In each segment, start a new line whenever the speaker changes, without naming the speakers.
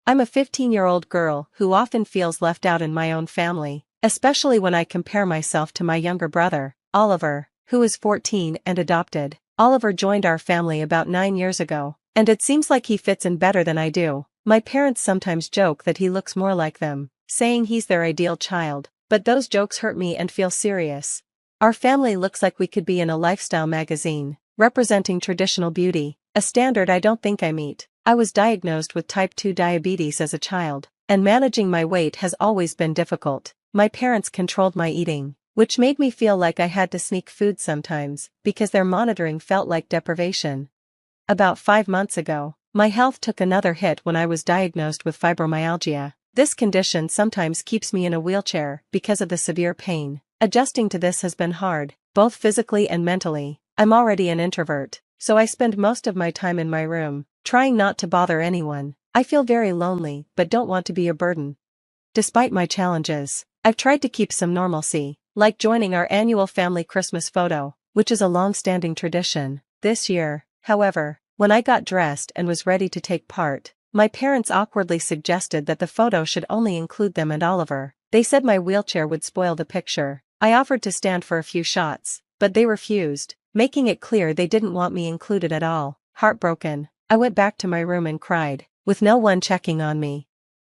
I'm a 15-year-old girl who often feels left out in my own family, especially when I compare myself to my younger brother, Oliver, who is 14 and adopted. Oliver joined our family about 9 years ago, and it seems like he fits in better than I do. My parents sometimes joke that he looks more like them, saying he's their ideal child, but those jokes hurt me and feel serious. Our family looks like we could be in a lifestyle magazine, representing traditional beauty, a standard I don't think I meet. I was diagnosed with type 2 diabetes as a child, and managing my weight has always been difficult. My parents controlled my eating, which made me feel like I had to sneak food sometimes, because their monitoring felt like deprivation. About 5 months ago, my health took another hit when I was diagnosed with fibromyalgia. This condition sometimes keeps me in a wheelchair because of the severe pain. Adjusting to this has been hard, both physically and mentally. I'm already an introvert, so I spend most of my time in my room, trying not to bother anyone. I feel very lonely but don't want to be a burden. Despite my challenges, I've tried to keep some normalcy, like joining our annual family Christmas photo, which is a long-standing tradition. This year, however, when I got dressed and was ready to take part, my parents awkwardly suggested that the photo should only include them and Oliver. They said my wheelchair would spoil the picture. I offered to stand for a few shots, but they refused, making it clear they didn't want me included at all. Heartbroken, I went back to my room and cried, with no one checking on me.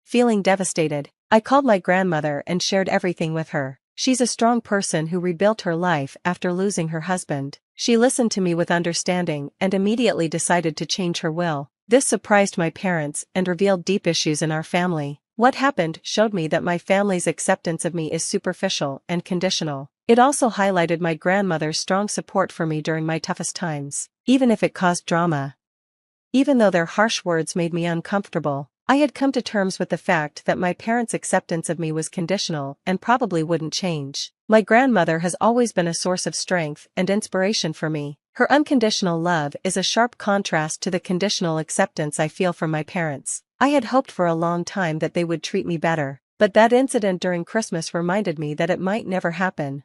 Feeling devastated, I called my grandmother and shared everything with her. She's a strong person who rebuilt her life after losing her husband. She listened to me with understanding and immediately decided to change her will. This surprised my parents and revealed deep issues in our family. What happened showed me that my family's acceptance of me is superficial and conditional. It also highlighted my grandmother's strong support for me during my toughest times, even if it caused drama. Even though their harsh words made me uncomfortable, I had come to terms with the fact that my parents' acceptance of me was conditional and probably wouldn't change. My grandmother has always been a source of strength and inspiration for me. Her unconditional love is a sharp contrast to the conditional acceptance I feel from my parents. I had hoped for a long time that they would treat me better, but that incident during Christmas reminded me that it might never happen.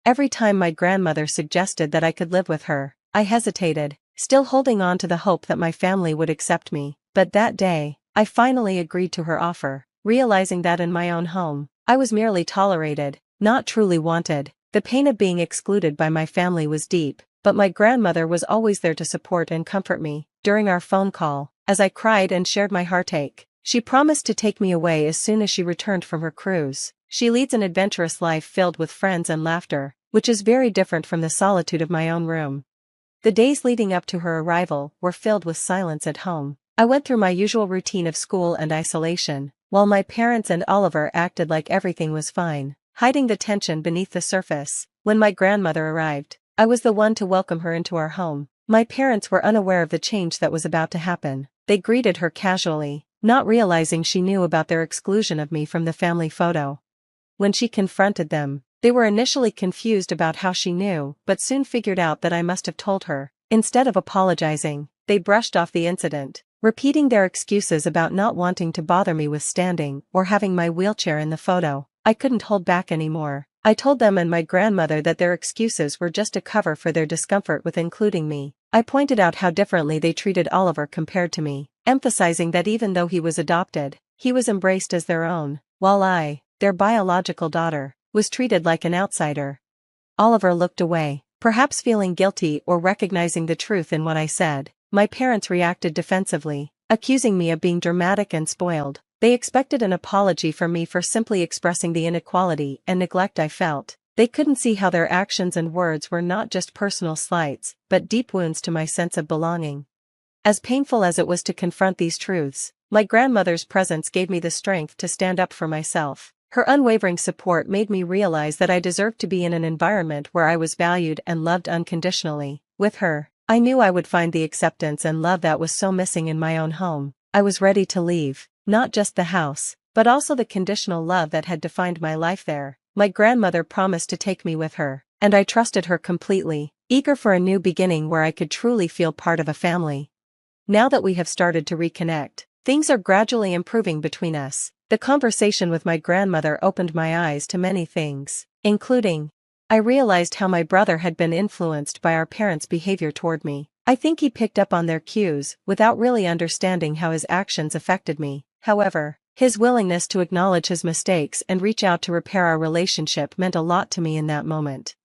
Every time my grandmother suggested that I could live with her, I hesitated, still holding on to the hope that my family would accept me. But that day, I finally agreed to her offer, realizing that in my own home, I was merely tolerated, not truly wanted. The pain of being excluded by my family was deep, but my grandmother was always there to support and comfort me. During our phone call, as I cried and shared my heartache, she promised to take me away as soon as she returned from her cruise. She leads an adventurous life filled with friends and laughter, which is very different from the solitude of my own room. The days leading up to her arrival were filled with silence at home. I went through my usual routine of school and isolation, while my parents and Oliver acted like everything was fine, hiding the tension beneath the surface. When my grandmother arrived, I was the one to welcome her into our home. My parents were unaware of the change that was about to happen. They greeted her casually, not realizing she knew about their exclusion of me from the family photo. When she confronted them, they were initially confused about how she knew, but soon figured out that I must have told her. Instead of apologizing, they brushed off the incident, repeating their excuses about not wanting to bother me with standing or having my wheelchair in the photo. I couldn't hold back anymore. I told them and my grandmother that their excuses were just a cover for their discomfort with including me. I pointed out how differently they treated Oliver compared to me, emphasizing that even though he was adopted, he was embraced as their own, while I, their biological daughter, was treated like an outsider. Oliver looked away, perhaps feeling guilty or recognizing the truth in what I said. My parents reacted defensively, accusing me of being dramatic and spoiled. They expected an apology from me for simply expressing the inequality and neglect I felt. They couldn't see how their actions and words were not just personal slights, but deep wounds to my sense of belonging. As painful as it was to confront these truths, my grandmother's presence gave me the strength to stand up for myself. Her unwavering support made me realize that I deserved to be in an environment where I was valued and loved unconditionally. With her, I knew I would find the acceptance and love that was so missing in my own home. I was ready to leave, not just the house, but also the conditional love that had defined my life there. My grandmother promised to take me with her, and I trusted her completely, eager for a new beginning where I could truly feel part of a family. Now that we have started to reconnect, things are gradually improving between us. The conversation with my grandmother opened my eyes to many things, including, I realized how my brother had been influenced by our parents' behavior toward me. I think he picked up on their cues without really understanding how his actions affected me. However, his willingness to acknowledge his mistakes and reach out to repair our relationship meant a lot to me in that moment.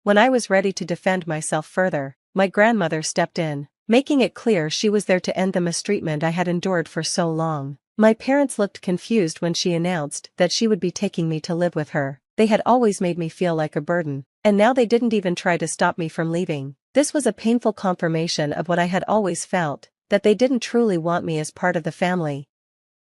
When I was ready to defend myself further, my grandmother stepped in, making it clear she was there to end the mistreatment I had endured for so long. My parents looked confused when she announced that she would be taking me to live with her. They had always made me feel like a burden, and now they didn't even try to stop me from leaving. This was a painful confirmation of what I had always felt, that they didn't truly want me as part of the family.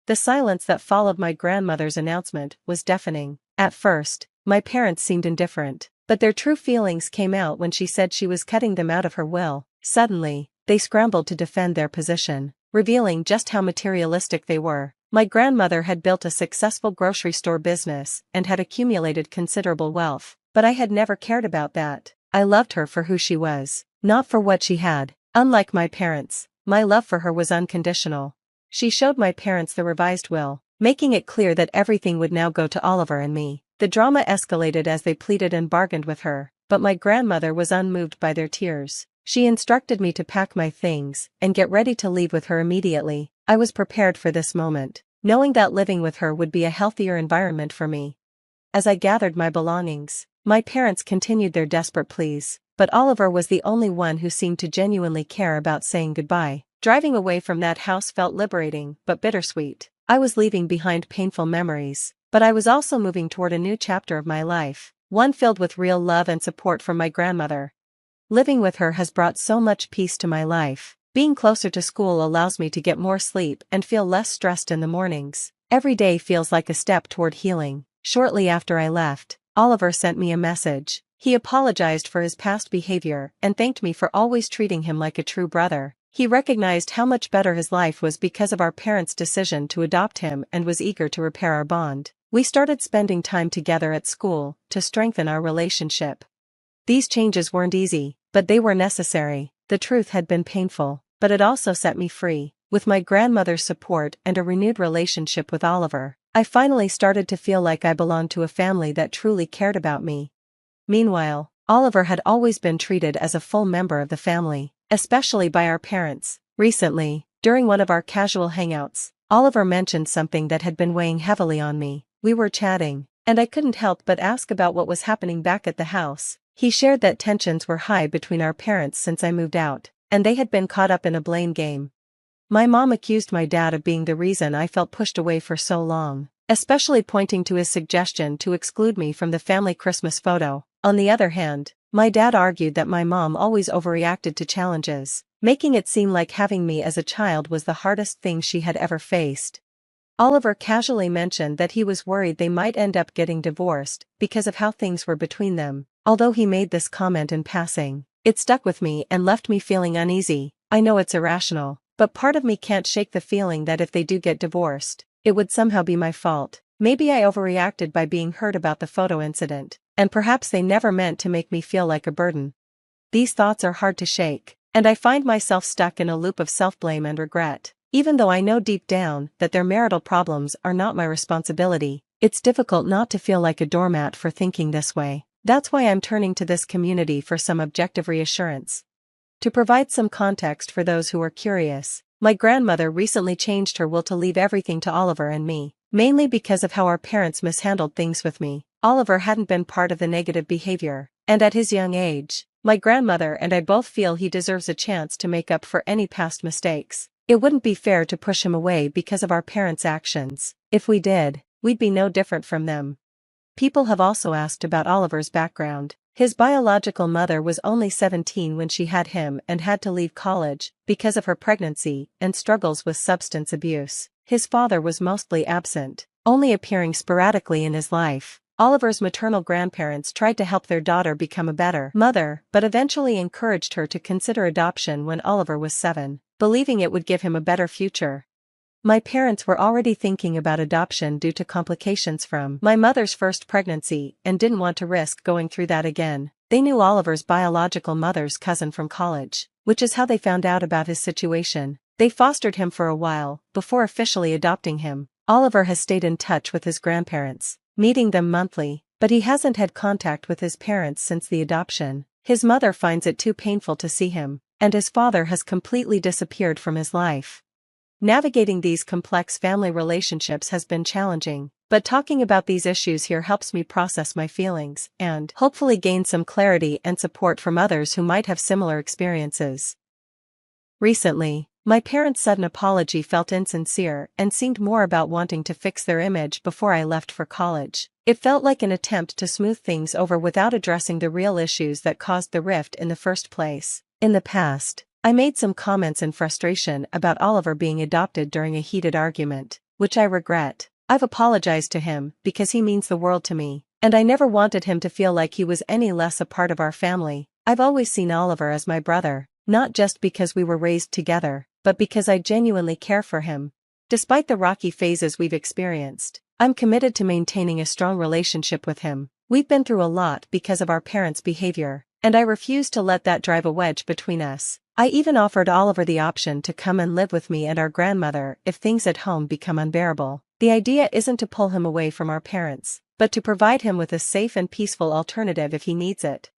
The silence that followed my grandmother's announcement was deafening. At first, my parents seemed indifferent, but their true feelings came out when she said she was cutting them out of her will. Suddenly, they scrambled to defend their position, revealing just how materialistic they were. My grandmother had built a successful grocery store business and had accumulated considerable wealth, but I had never cared about that. I loved her for who she was, not for what she had. Unlike my parents, my love for her was unconditional. She showed my parents the revised will, making it clear that everything would now go to Oliver and me. The drama escalated as they pleaded and bargained with her, but my grandmother was unmoved by their tears. She instructed me to pack my things and get ready to leave with her immediately. I was prepared for this moment, knowing that living with her would be a healthier environment for me. As I gathered my belongings, my parents continued their desperate pleas, but Oliver was the only one who seemed to genuinely care about saying goodbye. Driving away from that house felt liberating but bittersweet. I was leaving behind painful memories, but I was also moving toward a new chapter of my life, one filled with real love and support from my grandmother. Living with her has brought so much peace to my life. Being closer to school allows me to get more sleep and feel less stressed in the mornings. Every day feels like a step toward healing. Shortly after I left, Oliver sent me a message. He apologized for his past behavior and thanked me for always treating him like a true brother. He recognized how much better his life was because of our parents' decision to adopt him and was eager to repair our bond. We started spending time together at school to strengthen our relationship. These changes weren't easy, but they were necessary. The truth had been painful, but it also set me free. With my grandmother's support and a renewed relationship with Oliver, I finally started to feel like I belonged to a family that truly cared about me. Meanwhile, Oliver had always been treated as a full member of the family, especially by our parents. Recently, during one of our casual hangouts, Oliver mentioned something that had been weighing heavily on me. We were chatting, and I couldn't help but ask about what was happening back at the house. He shared that tensions were high between our parents since I moved out, and they had been caught up in a blame game. My mom accused my dad of being the reason I felt pushed away for so long, especially pointing to his suggestion to exclude me from the family Christmas photo. On the other hand, my dad argued that my mom always overreacted to challenges, making it seem like having me as a child was the hardest thing she had ever faced. Oliver casually mentioned that he was worried they might end up getting divorced because of how things were between them. Although he made this comment in passing, it stuck with me and left me feeling uneasy. I know it's irrational, but part of me can't shake the feeling that if they do get divorced, it would somehow be my fault. Maybe I overreacted by being hurt about the photo incident, and perhaps they never meant to make me feel like a burden. These thoughts are hard to shake, and I find myself stuck in a loop of self-blame and regret. Even though I know deep down that their marital problems are not my responsibility, it's difficult not to feel like a doormat for thinking this way. That's why I'm turning to this community for some objective reassurance. To provide some context for those who are curious, my grandmother recently changed her will to leave everything to Oliver and me, mainly because of how our parents mishandled things with me. Oliver hadn't been part of the negative behavior, and at his young age, my grandmother and I both feel he deserves a chance to make up for any past mistakes. It wouldn't be fair to push him away because of our parents' actions. If we did, we'd be no different from them. People have also asked about Oliver's background. His biological mother was only 17 when she had him and had to leave college because of her pregnancy and struggles with substance abuse. His father was mostly absent, only appearing sporadically in his life. Oliver's maternal grandparents tried to help their daughter become a better mother, but eventually encouraged her to consider adoption when Oliver was 7, believing it would give him a better future. My parents were already thinking about adoption due to complications from my mother's first pregnancy and didn't want to risk going through that again. They knew Oliver's biological mother's cousin from college, which is how they found out about his situation. They fostered him for a while before officially adopting him. Oliver has stayed in touch with his grandparents, meeting them monthly, but he hasn't had contact with his parents since the adoption. His mother finds it too painful to see him, and his father has completely disappeared from his life. Navigating these complex family relationships has been challenging, but talking about these issues here helps me process my feelings and hopefully gain some clarity and support from others who might have similar experiences. Recently, my parents' sudden apology felt insincere and seemed more about wanting to fix their image before I left for college. It felt like an attempt to smooth things over without addressing the real issues that caused the rift in the first place. In the past, I made some comments in frustration about Oliver being adopted during a heated argument, which I regret. I've apologized to him because he means the world to me, and I never wanted him to feel like he was any less a part of our family. I've always seen Oliver as my brother, not just because we were raised together, but because I genuinely care for him. Despite the rocky phases we've experienced, I'm committed to maintaining a strong relationship with him. We've been through a lot because of our parents' behavior, and I refuse to let that drive a wedge between us. I even offered Oliver the option to come and live with me and our grandmother if things at home become unbearable. The idea isn't to pull him away from our parents, but to provide him with a safe and peaceful alternative if he needs it.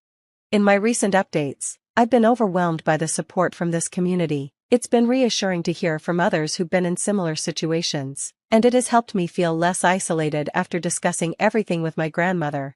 In my recent updates, I've been overwhelmed by the support from this community. It's been reassuring to hear from others who've been in similar situations, and it has helped me feel less isolated after discussing everything with my grandmother.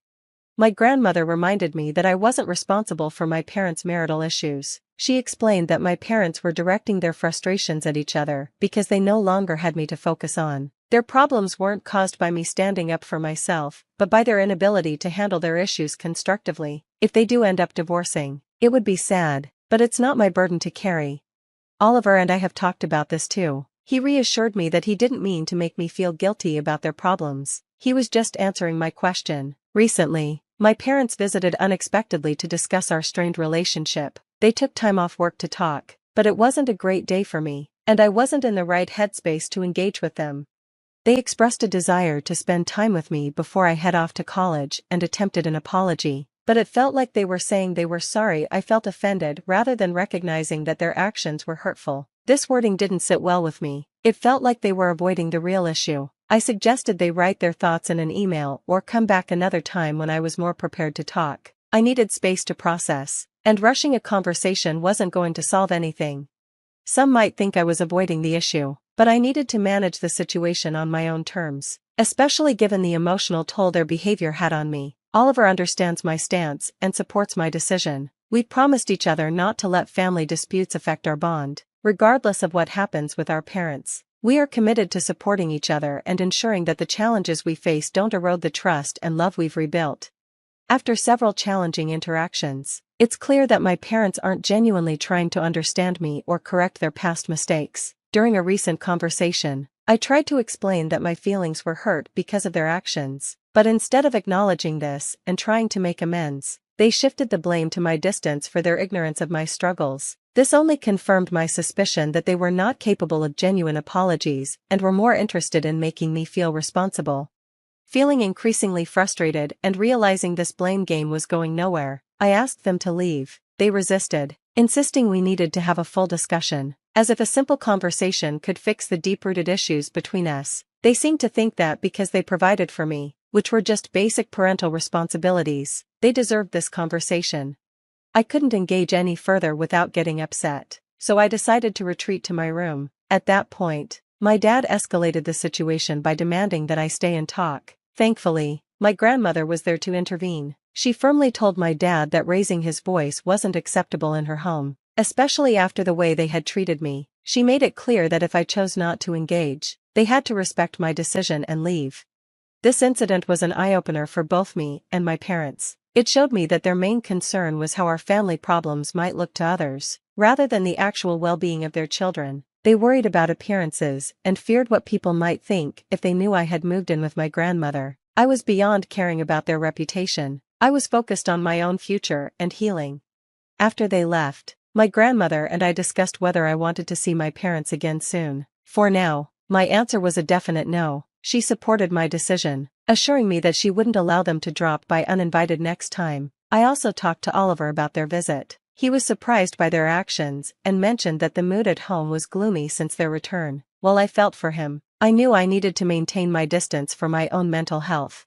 My grandmother reminded me that I wasn't responsible for my parents' marital issues. She explained that my parents were directing their frustrations at each other because they no longer had me to focus on. Their problems weren't caused by me standing up for myself, but by their inability to handle their issues constructively. If they do end up divorcing, it would be sad, but it's not my burden to carry. Oliver and I have talked about this too. He reassured me that he didn't mean to make me feel guilty about their problems. He was just answering my question. Recently, my parents visited unexpectedly to discuss our strained relationship. They took time off work to talk, but it wasn't a great day for me, and I wasn't in the right headspace to engage with them. They expressed a desire to spend time with me before I head off to college and attempted an apology, but it felt like they were saying they were sorry I felt offended rather than recognizing that their actions were hurtful. This wording didn't sit well with me. It felt like they were avoiding the real issue. I suggested they write their thoughts in an email or come back another time when I was more prepared to talk. I needed space to process, and rushing a conversation wasn't going to solve anything. Some might think I was avoiding the issue, but I needed to manage the situation on my own terms, especially given the emotional toll their behavior had on me. Oliver understands my stance and supports my decision. We promised each other not to let family disputes affect our bond, regardless of what happens with our parents. We are committed to supporting each other and ensuring that the challenges we face don't erode the trust and love we've rebuilt. After several challenging interactions, it's clear that my parents aren't genuinely trying to understand me or correct their past mistakes. During a recent conversation, I tried to explain that my feelings were hurt because of their actions, but instead of acknowledging this and trying to make amends, they shifted the blame to my distance for their ignorance of my struggles. This only confirmed my suspicion that they were not capable of genuine apologies and were more interested in making me feel responsible. Feeling increasingly frustrated and realizing this blame game was going nowhere, I asked them to leave. They resisted, insisting we needed to have a full discussion, as if a simple conversation could fix the deep-rooted issues between us. They seemed to think that because they provided for me, which were just basic parental responsibilities, they deserved this conversation. I couldn't engage any further without getting upset, so I decided to retreat to my room. At that point, my dad escalated the situation by demanding that I stay and talk. Thankfully, my grandmother was there to intervene. She firmly told my dad that raising his voice wasn't acceptable in her home, especially after the way they had treated me. She made it clear that if I chose not to engage, they had to respect my decision and leave. This incident was an eye-opener for both me and my parents. It showed me that their main concern was how our family problems might look to others, rather than the actual well-being of their children. They worried about appearances and feared what people might think if they knew I had moved in with my grandmother. I was beyond caring about their reputation. I was focused on my own future and healing. After they left, my grandmother and I discussed whether I wanted to see my parents again soon. For now, my answer was a definite no. She supported my decision, assuring me that she wouldn't allow them to drop by uninvited next time. I also talked to Oliver about their visit. He was surprised by their actions and mentioned that the mood at home was gloomy since their return. While I felt for him, I knew I needed to maintain my distance for my own mental health.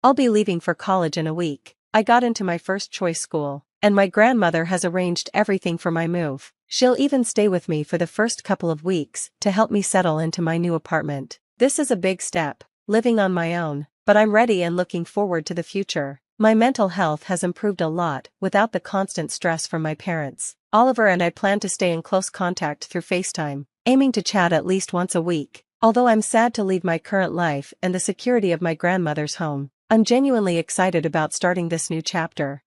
I'll be leaving for college in a week, I got into my first choice school, and my grandmother has arranged everything for my move. She'll even stay with me for the first couple of weeks to help me settle into my new apartment. This is a big step, living on my own, but I'm ready and looking forward to the future. My mental health has improved a lot without the constant stress from my parents. Oliver and I plan to stay in close contact through FaceTime, aiming to chat at least once a week. Although I'm sad to leave my current life and the security of my grandmother's home, I'm genuinely excited about starting this new chapter.